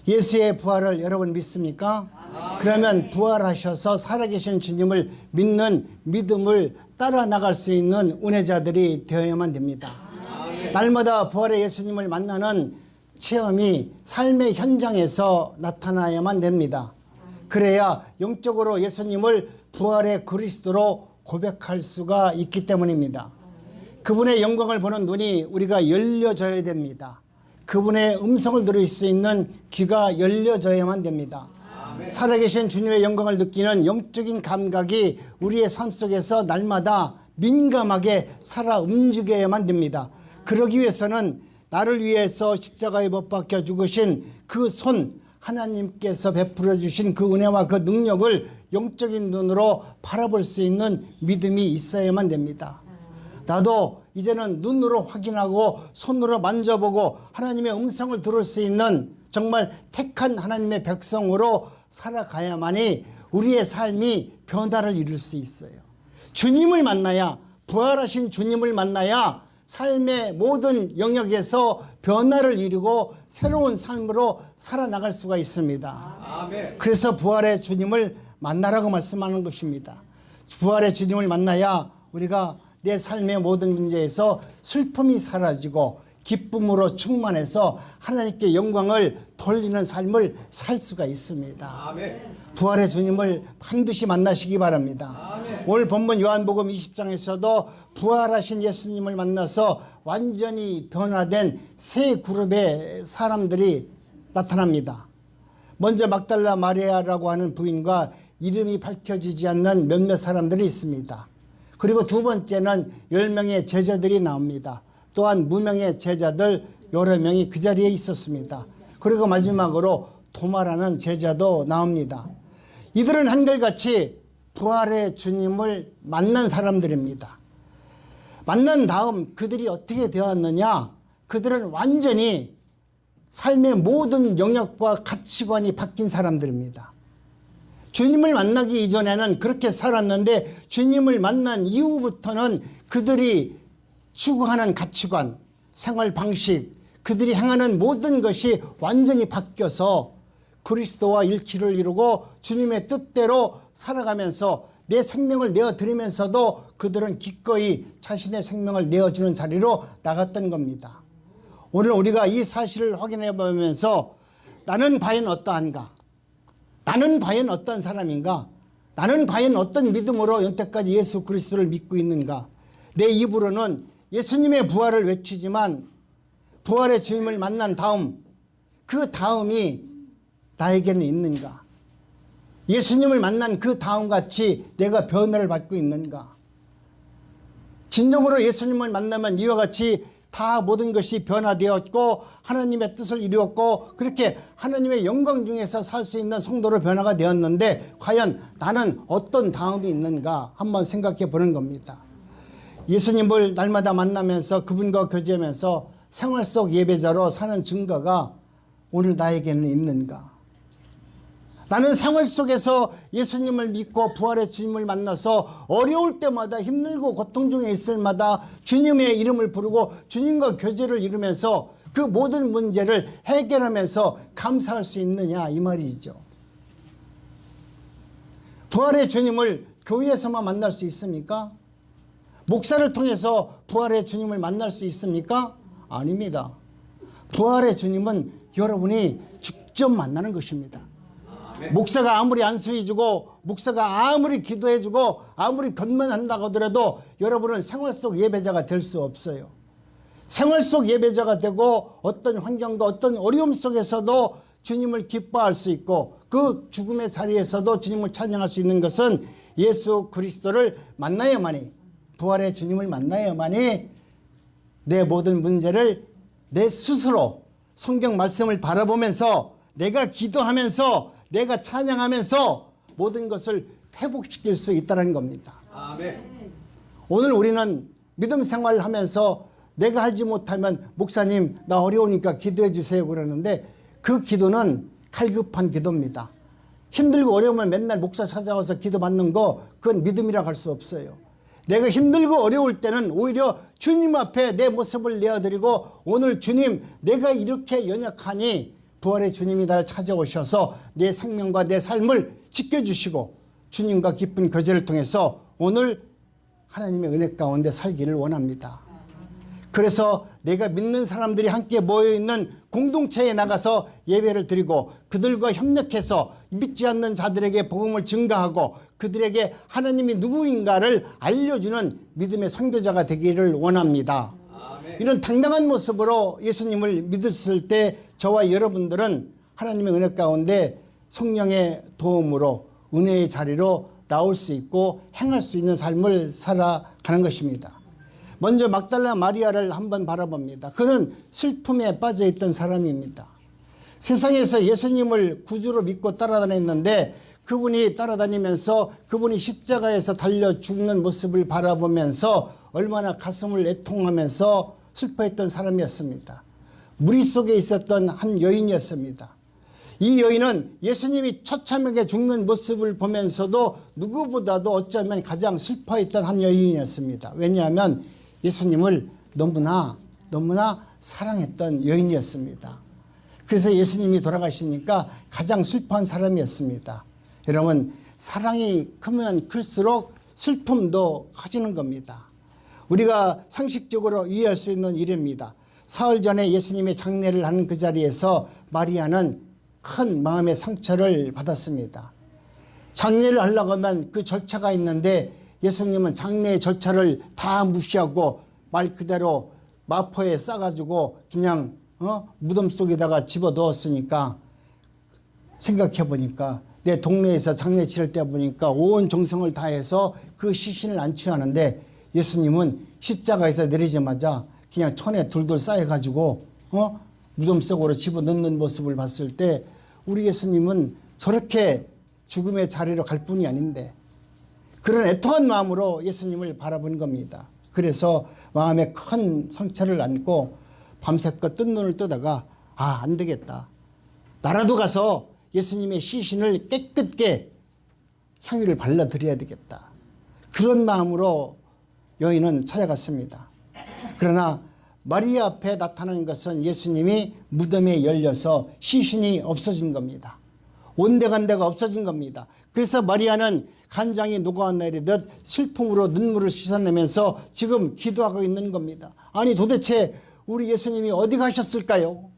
예수의 부활을 여러분 믿습니까? 그러면 부활하셔서 살아계신 주님을 믿는 믿음을 따라 나갈 수 있는 은혜자들이 되어야만 됩니다. 날마다 부활의 예수님을 만나는 체험이 삶의 현장에서 나타나야만 됩니다. 그래야 영적으로 예수님을 부활의 그리스도로 고백할 수가 있기 때문입니다. 그분의 영광을 보는 눈이 우리가 열려져야 됩니다. 그분의 음성을 들을 수 있는 귀가 열려져야만 됩니다. 살아계신 주님의 영광을 느끼는 영적인 감각이 우리의 삶 속에서 날마다 민감하게 살아 움직여야만 됩니다. 그러기 위해서는 나를 위해서 십자가에 못 박혀 죽으신 그 손, 하나님께서 베풀어 주신 그 은혜와 그 능력을 영적인 눈으로 바라볼 수 있는 믿음이 있어야만 됩니다. 나도 이제는 눈으로 확인하고 손으로 만져보고 하나님의 음성을 들을 수 있는 정말 택한 하나님의 백성으로 살아가야만이 우리의 삶이 변화를 이룰 수 있어요. 주님을 만나야, 부활하신 주님을 만나야 삶의 모든 영역에서 변화를 이루고 새로운 삶으로 살아나갈 수가 있습니다. 아멘. 그래서 부활의 주님을 만나라고 말씀하는 것입니다. 부활의 주님을 만나야 우리가 내 삶의 모든 문제에서 슬픔이 사라지고 기쁨으로 충만해서 하나님께 영광을 돌리는 삶을 살 수가 있습니다. 아멘. 부활의 주님을 반드시 만나시기 바랍니다. 아멘. 오늘 본문 요한복음 20장에서도 부활하신 예수님을 만나서 완전히 변화된 세 그룹의 사람들이 나타납니다. 먼저 막달라 마리아라고 하는 부인과 이름이 밝혀지지 않는 몇몇 사람들이 있습니다. 그리고 두 번째는 10명의 제자들이 나옵니다. 또한 무명의 제자들 여러 명이 그 자리에 있었습니다. 그리고 마지막으로 도마라는 제자도 나옵니다. 이들은 한결같이 부활의 주님을 만난 사람들입니다. 만난 다음 그들이 어떻게 되었느냐? 그들은 완전히 삶의 모든 영역과 가치관이 바뀐 사람들입니다. 주님을 만나기 이전에는 그렇게 살았는데 주님을 만난 이후부터는 그들이 추구하는 가치관, 생활 방식, 그들이 향하는 모든 것이 완전히 바뀌어서 그리스도와 일치를 이루고 주님의 뜻대로 살아가면서 내 생명을 내어드리면서도 그들은 기꺼이 자신의 생명을 내어주는 자리로 나갔던 겁니다. 오늘 우리가 이 사실을 확인해 보면서 나는 과연 어떠한가? 나는 과연 어떤 사람인가? 나는 과연 어떤 믿음으로 여태까지 예수 그리스도를 믿고 있는가? 내 입으로는 예수님의 부활을 외치지만 부활의 주님을 만난 다음 그 다음이 나에게는 있는가? 예수님을 만난 그 다음같이 내가 변화를 받고 있는가? 진정으로 예수님을 만나면 이와 같이 다 모든 것이 변화되었고 하나님의 뜻을 이루었고 그렇게 하나님의 영광 중에서 살 수 있는 성도로 변화가 되었는데 과연 나는 어떤 다음이 있는가 한번 생각해 보는 겁니다. 예수님을 날마다 만나면서 그분과 교제하면서 생활 속 예배자로 사는 증거가 오늘 나에게는 있는가? 나는 생활 속에서 예수님을 믿고 부활의 주님을 만나서 어려울 때마다 힘들고 고통 중에 있을 마다 주님의 이름을 부르고 주님과 교제를 이루면서 그 모든 문제를 해결하면서 감사할 수 있느냐 이 말이죠. 부활의 주님을 교회에서만 만날 수 있습니까? 목사를 통해서 부활의 주님을 만날 수 있습니까? 아닙니다. 부활의 주님은 여러분이 직접 만나는 것입니다. 목사가 아무리 안수해주고 목사가 아무리 기도해주고 아무리 건면한다고 하더라도 여러분은 생활 속 예배자가 될 수 없어요. 생활 속 예배자가 되고 어떤 환경과 어떤 어려움 속에서도 주님을 기뻐할 수 있고 그 죽음의 자리에서도 주님을 찬양할 수 있는 것은 예수 그리스도를 만나야만이 부활의 주님을 만나야만이 내 모든 문제를 내 스스로 성경 말씀을 바라보면서 내가 기도하면서 내가 찬양하면서 모든 것을 회복시킬 수 있다는 겁니다. 아멘. 오늘 우리는 믿음 생활하면서 내가 하지 못하면 목사님 나 어려우니까 기도해 주세요 그러는데 그 기도는 갈급한 기도입니다. 힘들고 어려우면 맨날 목사 찾아와서 기도 받는 거 그건 믿음이라 할 수 없어요. 내가 힘들고 어려울 때는 오히려 주님 앞에 내 모습을 내어드리고 오늘 주님 내가 이렇게 연약하니 부활의 주님이 나를 찾아오셔서 내 생명과 내 삶을 지켜주시고 주님과 깊은 교제를 통해서 오늘 하나님의 은혜 가운데 살기를 원합니다. 그래서 내가 믿는 사람들이 함께 모여있는 공동체에 나가서 예배를 드리고 그들과 협력해서 믿지 않는 자들에게 복음을 증가하고 그들에게 하나님이 누구인가를 알려주는 믿음의 선교자가 되기를 원합니다. 이런 당당한 모습으로 예수님을 믿었을 때 저와 여러분들은 하나님의 은혜 가운데 성령의 도움으로 은혜의 자리로 나올 수 있고 행할 수 있는 삶을 살아가는 것입니다. 먼저 막달라 마리아를 한번 바라봅니다. 그는 슬픔에 빠져있던 사람입니다. 세상에서 예수님을 구주로 믿고 따라다녔는데 그분이 따라다니면서 그분이 십자가에서 달려 죽는 모습을 바라보면서 얼마나 가슴을 애통하면서 슬퍼했던 사람이었습니다. 무리 속에 있었던 한 여인이었습니다. 이 여인은 예수님이 처참하게 죽는 모습을 보면서도 누구보다도 어쩌면 가장 슬퍼했던 한 여인이었습니다. 왜냐하면 예수님을 너무나 사랑했던 여인이었습니다. 그래서 예수님이 돌아가시니까 가장 슬퍼한 사람이었습니다. 여러분, 사랑이 크면 클수록 슬픔도 커지는 겁니다. 우리가 상식적으로 이해할 수 있는 일입니다. 사흘 전에 예수님의 장례를 하는 그 자리에서 마리아는 큰 마음의 상처를 받았습니다. 장례를 하려고 하면 그 절차가 있는데 예수님은 장례의 절차를 다 무시하고 말 그대로 마포에 싸가지고 그냥 무덤 속에다가 집어넣었으니까 생각해 보니까 내 동네에서 장례 치를 때 보니까 온 정성을 다해서 그 시신을 안치하는데 예수님은 십자가에서 내리자마자 그냥 천에 둘둘 쌓여가지고 무덤 속으로 집어넣는 모습을 봤을 때 우리 예수님은 저렇게 죽음의 자리로 갈 뿐이 아닌데 그런 애통한 마음으로 예수님을 바라본 겁니다. 그래서 마음에 큰 상처를 안고 밤새껏 뜬 눈을 뜨다가 안 되겠다. 나라도 가서 예수님의 시신을 깨끗게 향유를 발라드려야 되겠다. 그런 마음으로 여인은 찾아갔습니다. 그러나 마리아 앞에 나타난 것은 예수님이 무덤에 열려서 시신이 없어진 겁니다. 온데간데가 없어진 겁니다. 그래서 마리아는 간장이 녹아내리듯 슬픔으로 눈물을 씻어내면서 지금 기도하고 있는 겁니다. 아니 도대체 우리 예수님이 어디 가셨을까요?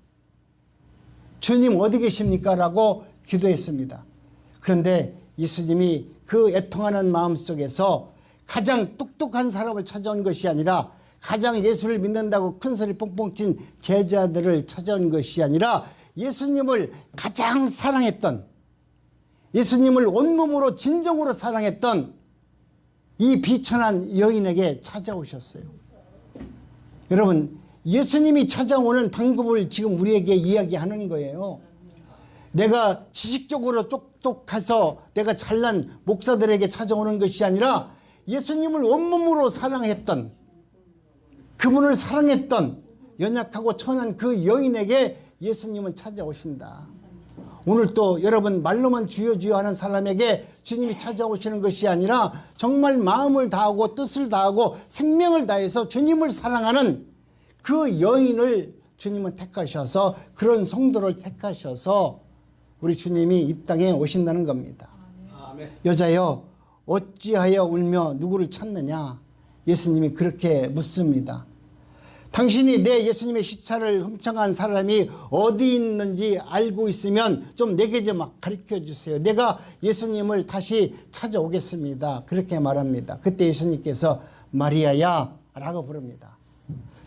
주님 어디 계십니까? 라고 기도했습니다. 그런데 예수님이 그 애통하는 마음속에서 가장 똑똑한 사람을 찾아온 것이 아니라 가장 예수를 믿는다고 큰소리 뻥뻥 친 제자들을 찾아온 것이 아니라 예수님을 가장 사랑했던 예수님을 온몸으로 진정으로 사랑했던 이 비천한 여인에게 찾아오셨어요. 여러분, 예수님이 찾아오는 방법을 지금 우리에게 이야기하는 거예요. 내가 지식적으로 똑똑해서 내가 잘난 목사들에게 찾아오는 것이 아니라 예수님을 온몸으로 사랑했던 그분을 사랑했던 연약하고 천한 그 여인에게 예수님은 찾아오신다. 오늘 또 여러분 말로만 주여 주여 하는 사람에게 주님이 찾아오시는 것이 아니라 정말 마음을 다하고 뜻을 다하고 생명을 다해서 주님을 사랑하는 그 여인을 주님은 택하셔서 그런 성도를 택하셔서 우리 주님이 이 땅에 오신다는 겁니다. 아멘. 여자여 어찌하여 울며 누구를 찾느냐? 예수님이 그렇게 묻습니다. 당신이 내 예수님의 시차를 훔쳐간 사람이 어디 있는지 알고 있으면 좀 내게 좀 가르쳐 주세요. 내가 예수님을 다시 찾아오겠습니다. 그렇게 말합니다. 그때 예수님께서 마리아야 라고 부릅니다.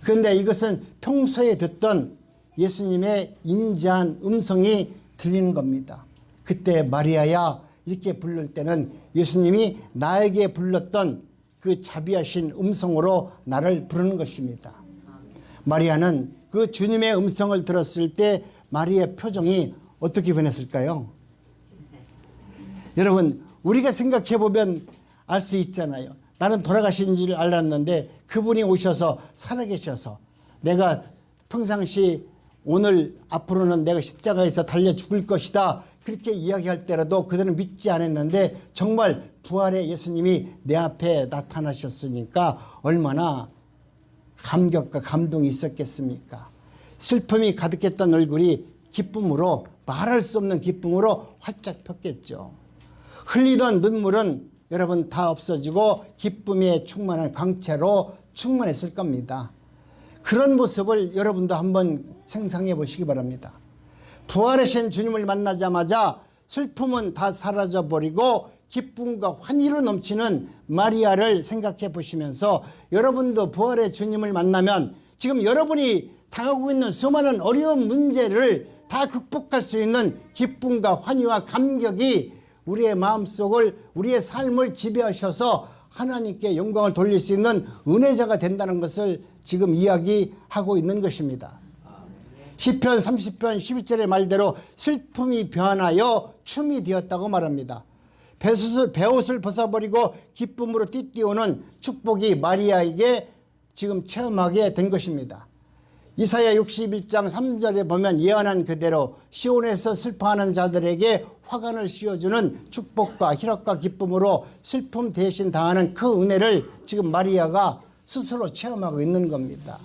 그런데 이것은 평소에 듣던 예수님의 인자한 음성이 들리는 겁니다. 그때 마리아야 이렇게 부를 때는 예수님이 나에게 불렀던 그 자비하신 음성으로 나를 부르는 것입니다. 마리아는 그 주님의 음성을 들었을 때 마리아의 표정이 어떻게 변했을까요? 여러분, 우리가 생각해 보면 알 수 있잖아요. 나는 돌아가신 줄 알았는데 그분이 오셔서 살아계셔서 내가 평상시 오늘 앞으로는 내가 십자가에서 달려 죽을 것이다 그렇게 이야기할 때라도 그들은 믿지 않았는데 정말 부활의 예수님이 내 앞에 나타나셨으니까 얼마나 감격과 감동이 있었겠습니까? 슬픔이 가득했던 얼굴이 기쁨으로, 말할 수 없는 기쁨으로 활짝 폈겠죠. 흘리던 눈물은 여러분 다 없어지고 기쁨에 충만한 광채로 충만했을 겁니다. 그런 모습을 여러분도 한번 상상해 보시기 바랍니다. 부활하신 주님을 만나자마자 슬픔은 다 사라져 버리고 기쁨과 환희로 넘치는 마리아를 생각해 보시면서 여러분도 부활의 주님을 만나면 지금 여러분이 당하고 있는 수많은 어려운 문제를 다 극복할 수 있는 기쁨과 환희와 감격이 우리의 마음속을, 우리의 삶을 지배하셔서 하나님께 영광을 돌릴 수 있는 은혜자가 된다는 것을 지금 이야기하고 있는 것입니다. 시편 30편 11절의 말대로 슬픔이 변하여 춤이 되었다고 말합니다. 배옷을 벗어버리고 기쁨으로 띠띠우는 축복이 마리아에게 지금 체험하게 된 것입니다. 이사야 61장 3절에 보면 예언한 그대로 시온에서 슬퍼하는 자들에게 화관을 씌워주는 축복과 희락과 기쁨으로 슬픔 대신 당하는 그 은혜를 지금 마리아가 스스로 체험하고 있는 겁니다.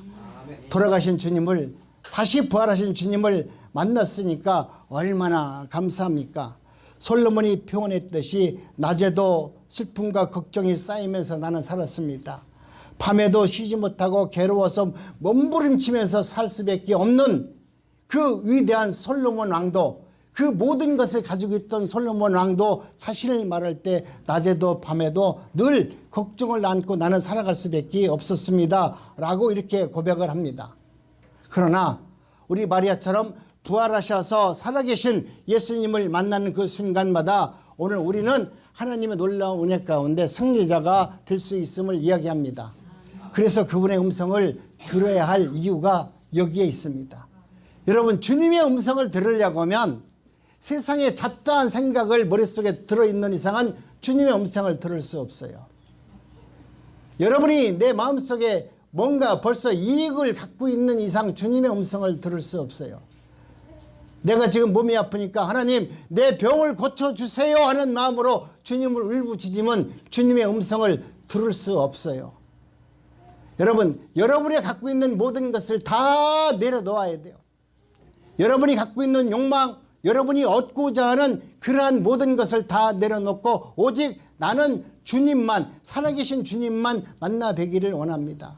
돌아가신 주님을, 다시 부활하신 주님을 만났으니까 얼마나 감사합니까? 솔로몬이 표현했듯이 낮에도 슬픔과 걱정이 쌓이면서 나는 살았습니다. 밤에도 쉬지 못하고 괴로워서 몸부림치면서 살 수밖에 없는 그 위대한 솔로몬 왕도, 그 모든 것을 가지고 있던 솔로몬 왕도 자신을 말할 때 낮에도 밤에도 늘 걱정을 안고 나는 살아갈 수밖에 없었습니다 라고 이렇게 고백을 합니다. 그러나 우리 마리아처럼 부활하셔서 살아계신 예수님을 만나는 그 순간마다 오늘 우리는 하나님의 놀라운 은혜 가운데 승리자가 될 수 있음을 이야기합니다. 그래서 그분의 음성을 들어야 할 이유가 여기에 있습니다. 여러분, 주님의 음성을 들으려고 하면 세상에 잡다한 생각을 머릿속에 들어있는 이상은 주님의 음성을 들을 수 없어요. 여러분이 내 마음속에 뭔가 벌써 이익을 갖고 있는 이상 주님의 음성을 들을 수 없어요. 내가 지금 몸이 아프니까 하나님 내 병을 고쳐주세요 하는 마음으로 주님을 울부짖으면 주님의 음성을 들을 수 없어요. 여러분, 여러분이 갖고 있는 모든 것을 다 내려놓아야 돼요. 여러분이 갖고 있는 욕망, 여러분이 얻고자 하는 그러한 모든 것을 다 내려놓고 오직 나는 주님만, 살아계신 주님만 만나 뵈기를 원합니다.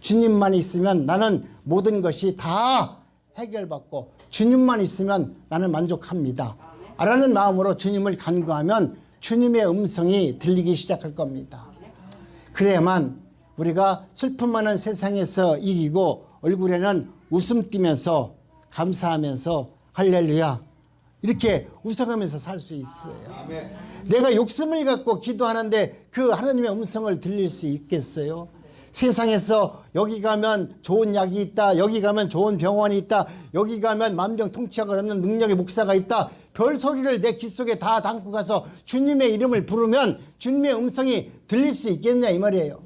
주님만 있으면 나는 모든 것이 다 해결받고 주님만 있으면 나는 만족합니다 라는 마음으로 주님을 간구하면 주님의 음성이 들리기 시작할 겁니다. 그래야만 우리가 슬픔 많은 세상에서 이기고 얼굴에는 웃음 띠면서 감사하면서 할렐루야 이렇게 웃어가면서 살 수 있어요. 내가 욕심을 갖고 기도하는데 그 하나님의 음성을 들릴 수 있겠어요? 세상에서 여기 가면 좋은 약이 있다, 여기 가면 좋은 병원이 있다, 여기 가면 만병통치약을 얻는 능력의 목사가 있다, 별 소리를 내 귀 속에 다 담고 가서 주님의 이름을 부르면 주님의 음성이 들릴 수 있겠냐 이 말이에요.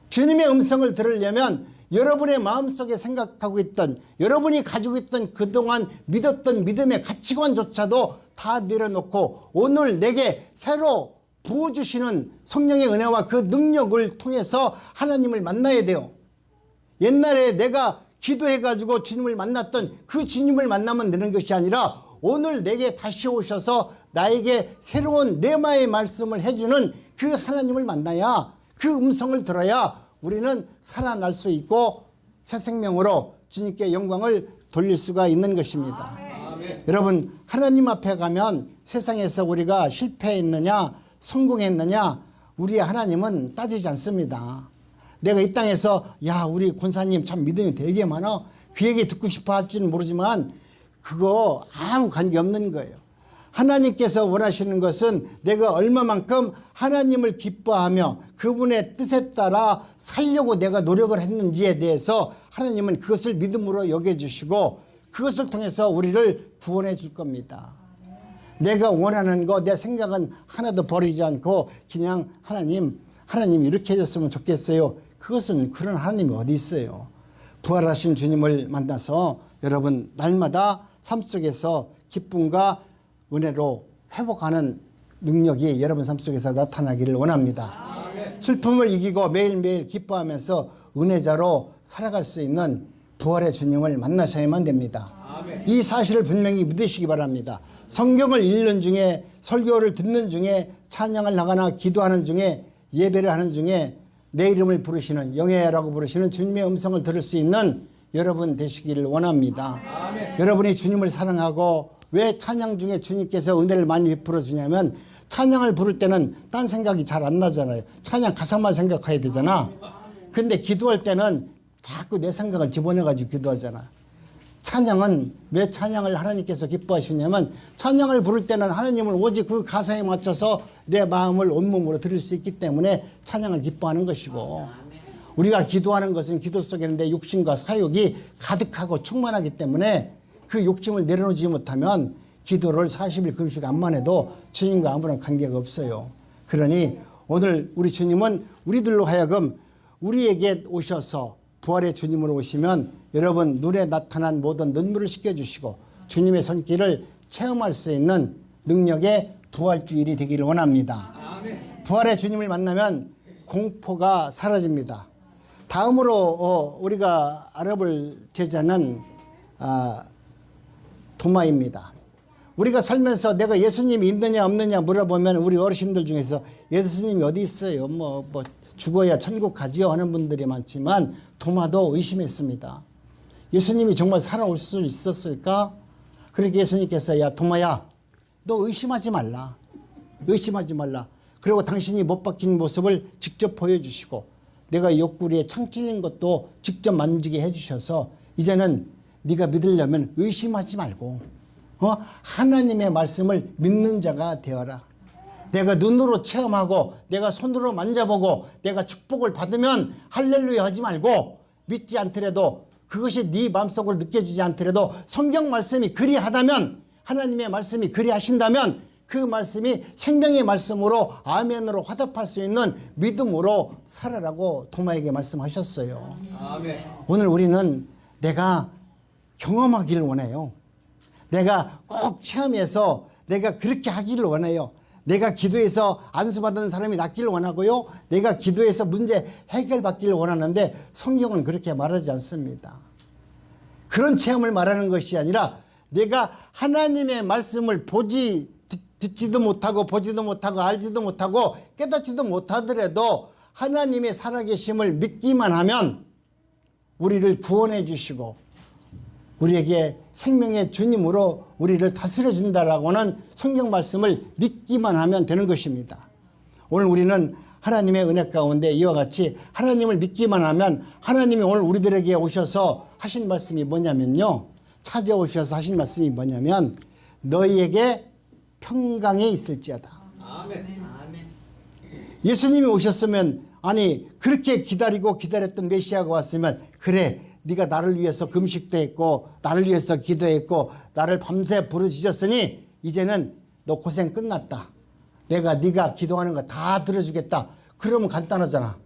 주님의 음성을 들으려면 여러분의 마음속에 생각하고 있던, 여러분이 가지고 있던 그동안 믿었던 믿음의 가치관조차도 다 내려놓고 오늘 내게 새로 부어주시는 성령의 은혜와 그 능력을 통해서 하나님을 만나야 돼요. 옛날에 내가 기도해가지고 주님을 만났던 그 주님을 만나면 되는 것이 아니라 오늘 내게 다시 오셔서 나에게 새로운 레마의 말씀을 해주는 그 하나님을 만나야, 그 음성을 들어야 우리는 살아날 수 있고 새 생명으로 주님께 영광을 돌릴 수가 있는 것입니다. 여러분, 하나님 앞에 가면 세상에서 우리가 실패했느냐 성공했느냐 우리 하나님은 따지지 않습니다. 내가 이 땅에서 야 우리 권사님 참 믿음이 되게 많아 그 얘기 듣고 싶어 할지는 모르지만 그거 아무 관계없는 거예요. 하나님께서 원하시는 것은 내가 얼마만큼 하나님을 기뻐하며 그분의 뜻에 따라 살려고 내가 노력을 했는지에 대해서 하나님은 그것을 믿음으로 여겨주시고 그것을 통해서 우리를 구원해 줄 겁니다. 내가 원하는 거, 내 생각은 하나도 버리지 않고 그냥 하나님 이렇게 해줬으면 좋겠어요. 그것은 그런 하나님이 어디 있어요. 부활하신 주님을 만나서 여러분 날마다 삶 속에서 기쁨과 은혜로 회복하는 능력이 여러분 삶 속에서 나타나기를 원합니다. 슬픔을 이기고 매일매일 기뻐하면서 은혜자로 살아갈 수 있는 부활의 주님을 만나셔야만 됩니다. 이 사실을 분명히 믿으시기 바랍니다. 성경을 읽는 중에, 설교를 듣는 중에, 찬양을 하거나 기도하는 중에, 예배를 하는 중에 내 이름을 부르시는, 영예라고 부르시는 주님의 음성을 들을 수 있는 여러분 되시기를 원합니다. 여러분이 주님을 사랑하고, 왜 찬양 중에 주님께서 은혜를 많이 베풀어 주냐면, 찬양을 부를 때는 딴 생각이 잘 안 나잖아요. 찬양 가사만 생각해야 되잖아. 근데 기도할 때는 자꾸 내 생각을 집어넣어가지고 기도하잖아. 찬양은 왜 찬양을 하나님께서 기뻐하시냐면, 찬양을 부를 때는 하나님을 오직 그 가사에 맞춰서 내 마음을 온몸으로 드릴 수 있기 때문에 찬양을 기뻐하는 것이고, 우리가 기도하는 것은 기도 속에는 내 욕심과 사욕이 가득하고 충만하기 때문에 그 욕심을 내려놓지 못하면 기도를 40일 금식 안만 해도 주님과 아무런 관계가 없어요. 그러니 오늘 우리 주님은 우리들로 하여금 우리에게 오셔서 부활의 주님으로 오시면 여러분 눈에 나타난 모든 눈물을 씻겨주시고 주님의 손길을 체험할 수 있는 능력의 부활주일이 되기를 원합니다. 부활의 주님을 만나면 공포가 사라집니다. 다음으로 우리가 알아볼 제자는 도마입니다. 우리가 살면서 내가 예수님이 있느냐 없느냐 물어보면 우리 어르신들 중에서 예수님이 어디 있어요? 뭐 죽어야 천국 가지요 하는 분들이 많지만 도마도 의심했습니다. 예수님이 정말 살아올 수 있었을까? 그러니까 예수님께서 야 도마야 너 의심하지 말라. 의심하지 말라. 그리고 당신이 못 박힌 모습을 직접 보여주시고 내가 옆구리에 창 찔린 것도 직접 만지게 해주셔서 이제는 네가 믿으려면 의심하지 말고 하나님의 말씀을 믿는 자가 되어라. 내가 눈으로 체험하고 내가 손으로 만져보고 내가 축복을 받으면 할렐루야 하지 말고 믿지 않더라도 그것이 네 마음속으로 느껴지지 않더라도 성경 말씀이 그리하다면 하나님의 말씀이 그리하신다면 그 말씀이 생명의 말씀으로 아멘으로 화답할 수 있는 믿음으로 살아라고 도마에게 말씀하셨어요. 아멘. 오늘 우리는 내가 경험하기를 원해요. 내가 꼭 체험해서 내가 그렇게 하기를 원해요. 내가 기도해서 안수받은 사람이 낫기를 원하고요. 내가 기도해서 문제 해결받기를 원하는데 성경은 그렇게 말하지 않습니다. 그런 체험을 말하는 것이 아니라 내가 하나님의 말씀을 듣지도 못하고 보지도 못하고 알지도 못하고 깨닫지도 못하더라도 하나님의 살아계심을 믿기만 하면 우리를 구원해 주시고 우리에게 생명의 주님으로 우리를 다스려 준다라고는 성경 말씀을 믿기만 하면 되는 것입니다. 오늘 우리는 하나님의 은혜 가운데 이와 같이 하나님을 믿기만 하면 하나님이 오늘 우리들에게 오셔서 하신 말씀이 뭐냐면요. 찾아오셔서 하신 말씀이 뭐냐면 너희에게 평강이 있을지어다. 아멘. 예수님이 오셨으면 아니 그렇게 기다리고 기다렸던 메시아가 왔으면 그래 네가 나를 위해서 금식도 했고 나를 위해서 기도했고 나를 밤새 부르짖었으니 이제는 너 고생 끝났다. 내가 네가 기도하는 거 다 들어주겠다. 그러면 간단하잖아.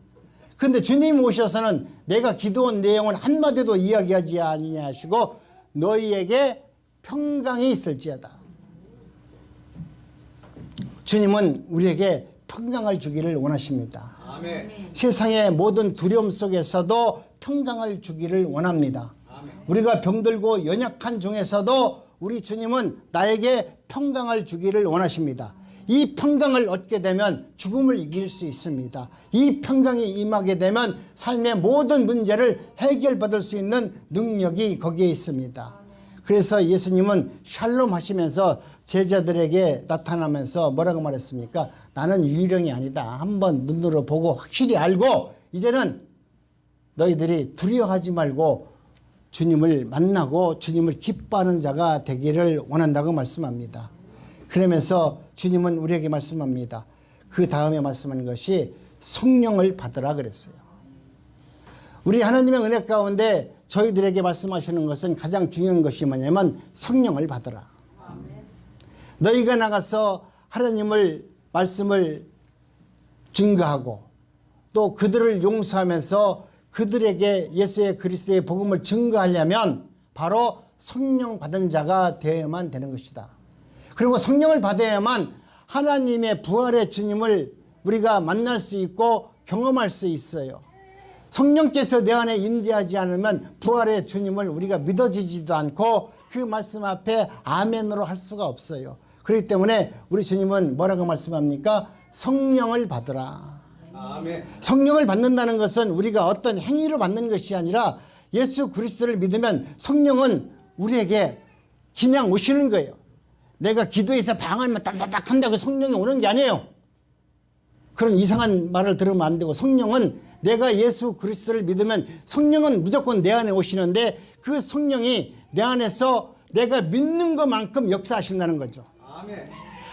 근데 주님이 오셔서는 내가 기도한 내용을 한마디도 이야기하지 아니하시고 너희에게 평강이 있을지어다. 주님은 우리에게 평강을 주기를 원하십니다. 아멘. 세상의 모든 두려움 속에서도 평강을 주기를 원합니다. 아멘. 우리가 병들고 연약한 중에서도 우리 주님은 나에게 평강을 주기를 원하십니다. 이 평강을 얻게 되면 죽음을 이길 수 있습니다. 이 평강이 임하게 되면 삶의 모든 문제를 해결받을 수 있는 능력이 거기에 있습니다. 그래서 예수님은 샬롬 하시면서 제자들에게 나타나면서 뭐라고 말했습니까? 나는 유령이 아니다. 한번 눈으로 보고 확실히 알고 이제는 너희들이 두려워하지 말고 주님을 만나고 주님을 기뻐하는 자가 되기를 원한다고 말씀합니다. 그러면서 주님은 우리에게 말씀합니다. 그 다음에 말씀하는 것이 성령을 받으라 그랬어요. 우리 하나님의 은혜 가운데 저희들에게 말씀하시는 것은 가장 중요한 것이 뭐냐면 성령을 받으라. 너희가 나가서 하나님을 말씀을 증거하고 또 그들을 용서하면서 그들에게 예수의 그리스도의 복음을 증거하려면 바로 성령 받은 자가 되어야만 되는 것이다. 그리고 성령을 받아야만 하나님의 부활의 주님을 우리가 만날 수 있고 경험할 수 있어요. 성령께서 내 안에 임재하지 않으면 부활의 주님을 우리가 믿어지지도 않고 그 말씀 앞에 아멘으로 할 수가 없어요. 그렇기 때문에 우리 주님은 뭐라고 말씀합니까? 성령을 받으라. 아멘. 성령을 받는다는 것은 우리가 어떤 행위로 받는 것이 아니라 예수 그리스도를 믿으면 성령은 우리에게 그냥 오시는 거예요. 내가 기도해서 방언만 딱딱딱 한다고 성령이 오는 게 아니에요. 그런 이상한 말을 들으면 안 되고, 성령은 내가 예수 그리스도를 믿으면 성령은 무조건 내 안에 오시는데 그 성령이 내 안에서 내가 믿는 것만큼 역사하신다는 거죠. 아멘.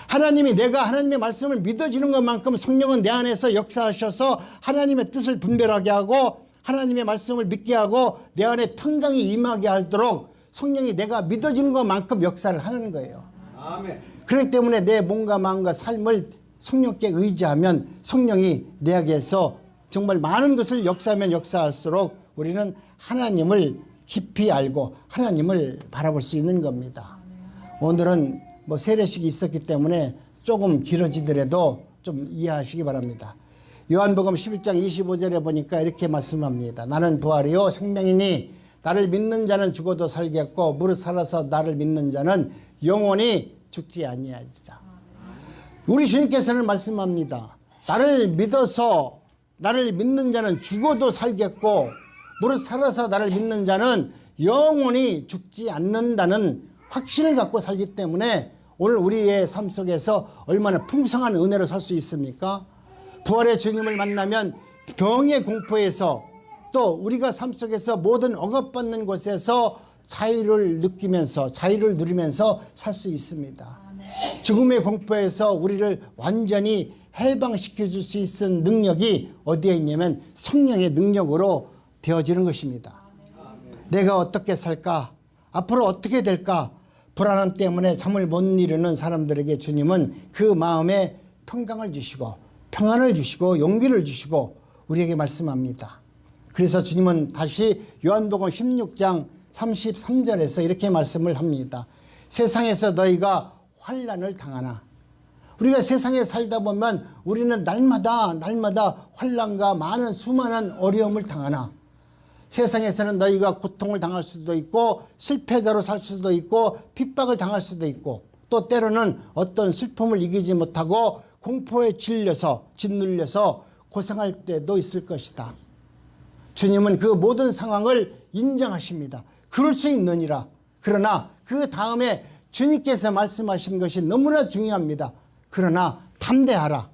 하나님이 내가 하나님의 말씀을 믿어지는 것만큼 성령은 내 안에서 역사하셔서 하나님의 뜻을 분별하게 하고 하나님의 말씀을 믿게 하고 내 안에 평강이 임하게 하도록 성령이 내가 믿어지는 것만큼 역사를 하는 거예요. 아멘. 그렇기 때문에 내 몸과 마음과 삶을 성령께 의지하면 성령이 내게서 정말 많은 것을 역사하면 역사할수록 우리는 하나님을 깊이 알고 하나님을 바라볼 수 있는 겁니다. 오늘은 뭐 세례식이 있었기 때문에 조금 길어지더라도 좀 이해하시기 바랍니다. 요한복음 11장 25절에 보니까 이렇게 말씀합니다. 나는 부활이요 생명이니 나를 믿는 자는 죽어도 살겠고 무릇 살아서 나를 믿는 자는 영원히 죽지 아니하리라. 우리 주님께서는 말씀합니다. 나를 믿어서 나를 믿는 자는 죽어도 살겠고 무릇 살아서 나를 믿는 자는 영원히 죽지 않는다는 확신을 갖고 살기 때문에 오늘 우리의 삶 속에서 얼마나 풍성한 은혜로 살 수 있습니까? 부활의 주님을 만나면 병의 공포에서 또 우리가 삶 속에서 모든 억압받는 곳에서 자유를 느끼면서 자유를 누리면서 살 수 있습니다. 죽음의 공포에서 우리를 완전히 해방시켜 줄 수 있는 능력이 어디에 있냐면 성령의 능력으로 되어지는 것입니다. 내가 어떻게 살까? 앞으로 어떻게 될까? 불안함 때문에 잠을 못 이루는 사람들에게 주님은 그 마음에 평강을 주시고 평안을 주시고 용기를 주시고 우리에게 말씀합니다. 그래서 주님은 다시 요한복음 16장 33절에서 이렇게 말씀을 합니다. 세상에서 너희가 환난을 당하나. 우리가 세상에 살다 보면 우리는 날마다 환난과 많은 수많은 어려움을 당하나. 세상에서는 너희가 고통을 당할 수도 있고 실패자로 살 수도 있고 핍박을 당할 수도 있고 또 때로는 어떤 슬픔을 이기지 못하고 공포에 짓눌려서 고생할 때도 있을 것이다. 주님은 그 모든 상황을 인정하십니다. 그럴 수 있느니라. 그러나 그 다음에 주님께서 말씀하신 것이 너무나 중요합니다. 그러나 담대하라.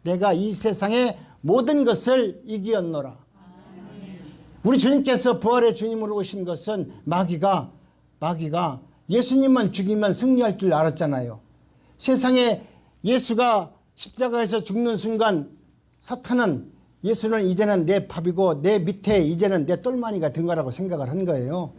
내가 이 세상의 모든 것을 이기었노라. 우리 주님께서 부활의 주님으로 오신 것은 마귀가 예수님만 죽이면 승리할 줄 알았잖아요. 세상에 예수가 십자가에서 죽는 순간 사탄은 예수는 이제는 내 밥이고 내 밑에 이제는 내 똘마니가 된 거라고 생각을 한 거예요.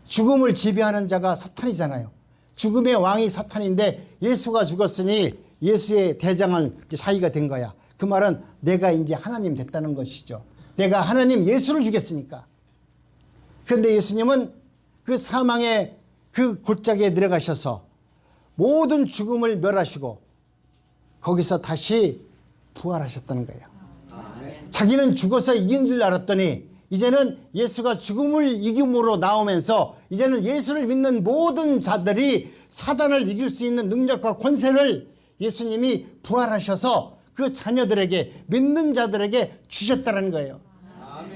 죽음을 지배하는 자가 사탄이잖아요. 죽음의 왕이 사탄인데 예수가 죽었으니 예수의 대장은 자기가 된 거야. 그 말은 내가 이제 하나님 됐다는 것이죠. 내가 하나님 예수를 죽였으니까. 그런데 예수님은 그 사망의 그 골짜기에 내려가셔서 모든 죽음을 멸하시고 거기서 다시 부활하셨다는 거예요. 자기는 죽어서 이긴 줄 알았더니 이제는 예수가 죽음을 이김으로 나오면서 이제는 예수를 믿는 모든 자들이 사단을 이길 수 있는 능력과 권세를 예수님이 부활하셔서 그 자녀들에게 믿는 자들에게 주셨다는 거예요.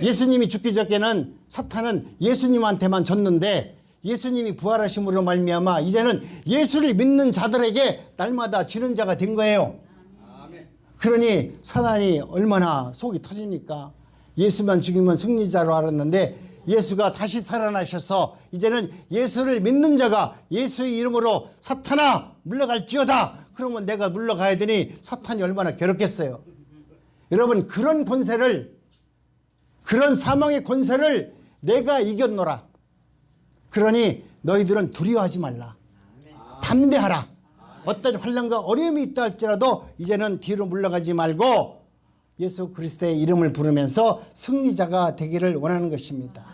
예수님이 죽기 전에는 사탄은 예수님한테만 졌는데 예수님이 부활하심으로 말미암아 이제는 예수를 믿는 자들에게 날마다 지는 자가 된 거예요. 그러니 사단이 얼마나 속이 터집니까? 예수만 죽이면 승리자로 알았는데 예수가 다시 살아나셔서 이제는 예수를 믿는 자가 예수의 이름으로 사탄아 물러갈지어다. 그러면 내가 물러가야 되니 사탄이 얼마나 괴롭겠어요. 여러분 그런 권세를 그런 사망의 권세를 내가 이겼노라. 그러니 너희들은 두려워하지 말라. 담대하라. 어떤 환난과 어려움이 있다 할지라도 이제는 뒤로 물러가지 말고 예수 그리스도의 이름을 부르면서 승리자가 되기를 원하는 것입니다.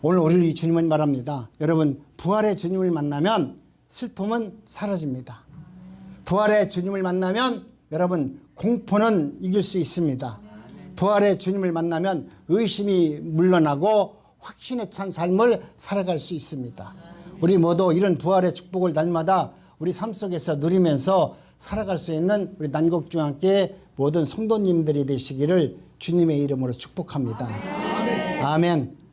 오늘 우리 주님은 말합니다. 여러분 부활의 주님을 만나면 슬픔은 사라집니다. 부활의 주님을 만나면 여러분 공포는 이길 수 있습니다. 부활의 주님을 만나면 의심이 물러나고 확신에 찬 삶을 살아갈 수 있습니다. 우리 모두 이런 부활의 축복을 날마다 우리 삶 속에서 누리면서 살아갈 수 있는 우리 난곡중앙교회 모든 성도님들이 되시기를 주님의 이름으로 축복합니다. 아멘.